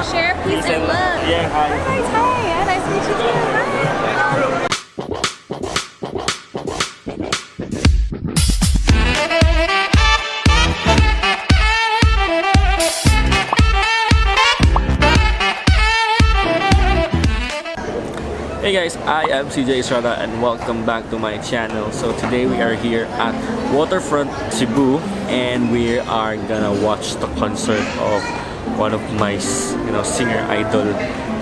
share peace and love. Yeah, hi. Alright, hi. Yeah, nice to meet you too. Hi. Hey guys, I am CJ Estrada and welcome back to my channel. So today we are here at Waterfront Cebu and we are gonna watch the concert of one of my singer idol.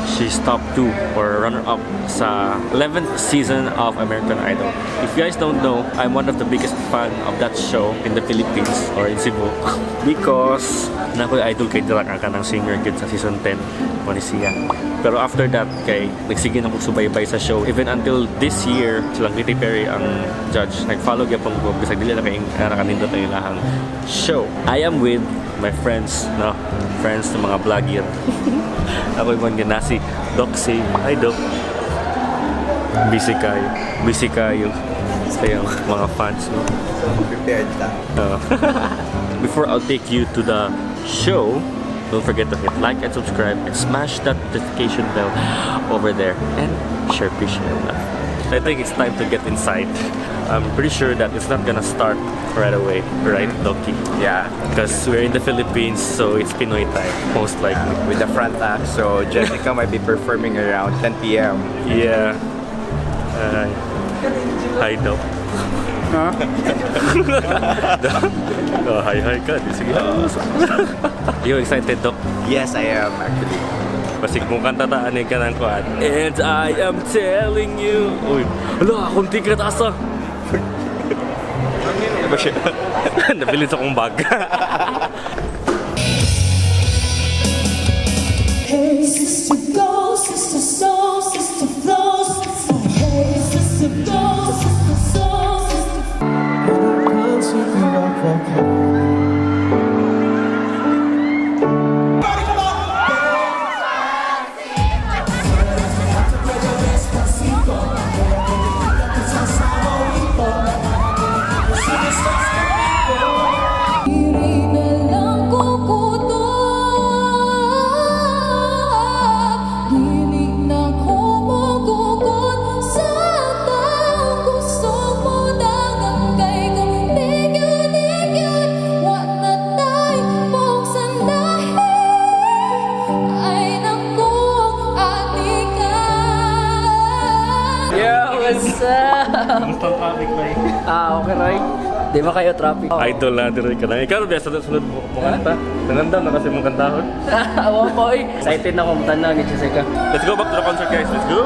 She's top 2 or runner-up sa 11th season of American Idol. If you guys don't know, I'm one of the biggest fan of that show in the Philippines or in Cebu because nakoy idol kay Drak ang kanang singer gid sa season 10 mo ni siya. Pero after that kay nagsige na ko subaybay sa show even until this year silang Katy Perry ang judge. Nag-follow gyapon ko bisag dili na kay nakanindot ang ilahang show. I am with my friends, friends ng mga vlogger. Ako yung mga si Doxy. Hi Doc. Busy kayo sa yung mga fans mo. Prepared ka. Before I'll take you to the show, don't forget to hit like and subscribe and smash that notification bell over there and share, please share that. I think it's time to get inside. I'm pretty sure that it's not gonna start right away, right, Doki? Yeah. Because we're in the Philippines, so it's Pinoy time, most likely. With the front act, so Jessica might be performing around 10 p.m. Yeah. Hi, Doc. Huh? Oh, hi ka. Sige. You excited, Doc? Yes, I am actually. Basig mong kantataanin ka ng kuhan. And I am telling you. Uy, hala, kunti ka taasa. Nabilis akong bag. Hey, sister, go, sister, soul, sister, flow, sister. Hey, sister, go, sister, soul, sister. What's up? Gusto ang traffic ba Okay, Roy. Di ba kayo traffic? Idol na din ka lang. Ikaw na sa sunod mo kanta. Nanganda na kasi mong kantahon. Awa po eh. Excited na akong tanda ni Jessica. Let's go back to the concert, guys. Let's go!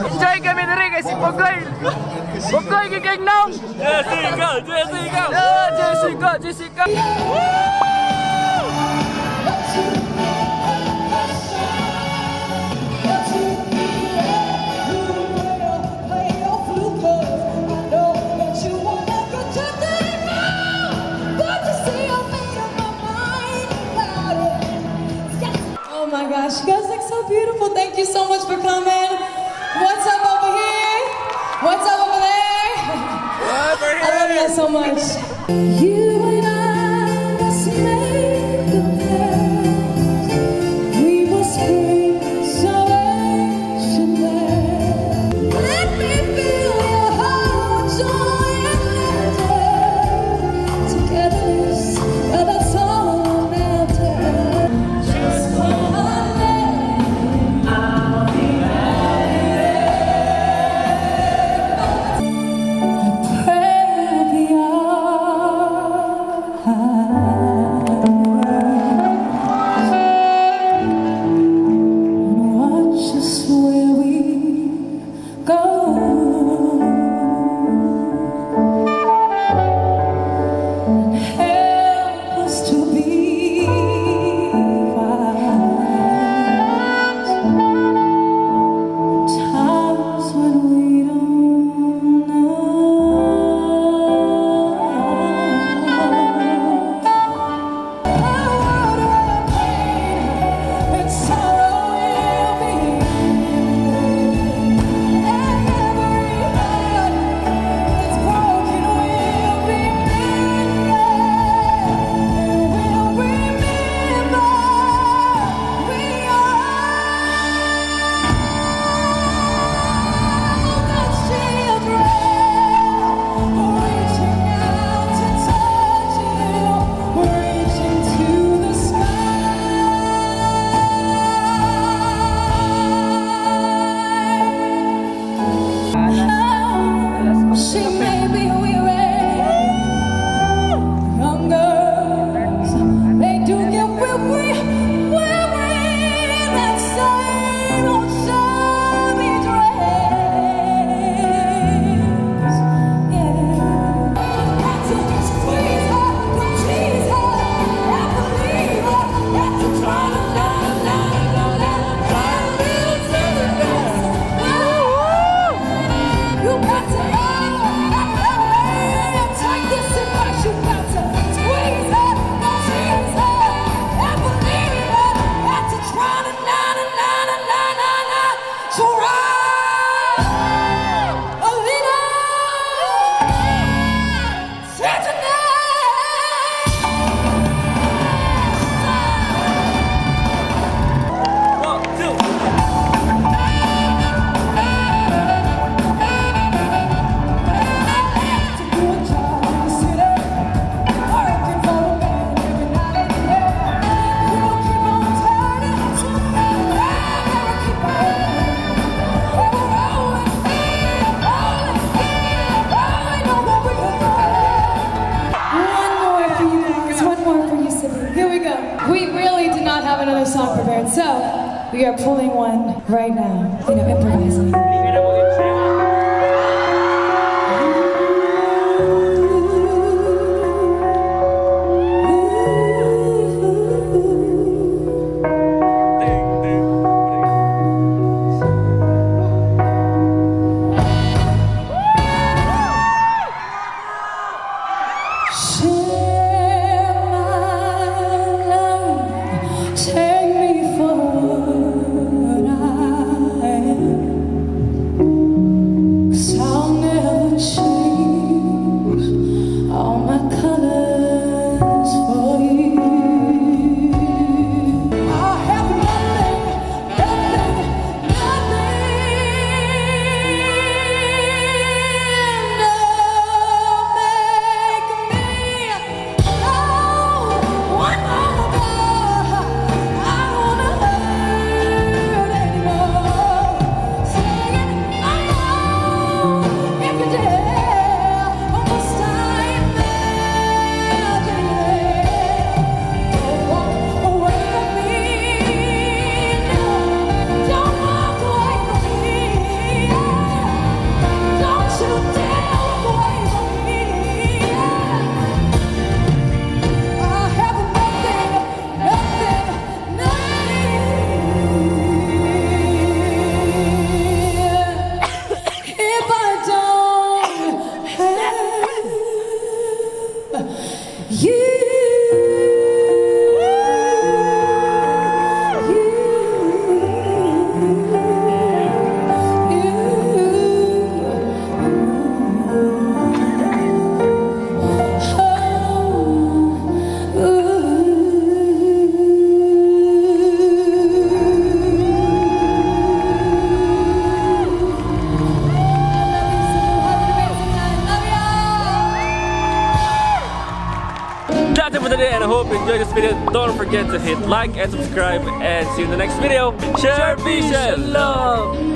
Enjoy kami na rin kasi Bugoy! Bugoy, giging nang! Jessica! Jessica! Oh my gosh, you guys look so beautiful. Thank you so much for coming. What's up over here? What's up over there? I love you guys so much. You and I must make a past. We must bring salvation there. Let me feel your heart, joy and laughter. Togetherness, that's all I'm after. Just one day, I'll be ready. I pray I'll be song prepared. So we are pulling one right now. Improvising. That's it for today, and I hope you enjoyed this video. Don't forget to hit like and subscribe, and see you in the next video. Share, peace, and love.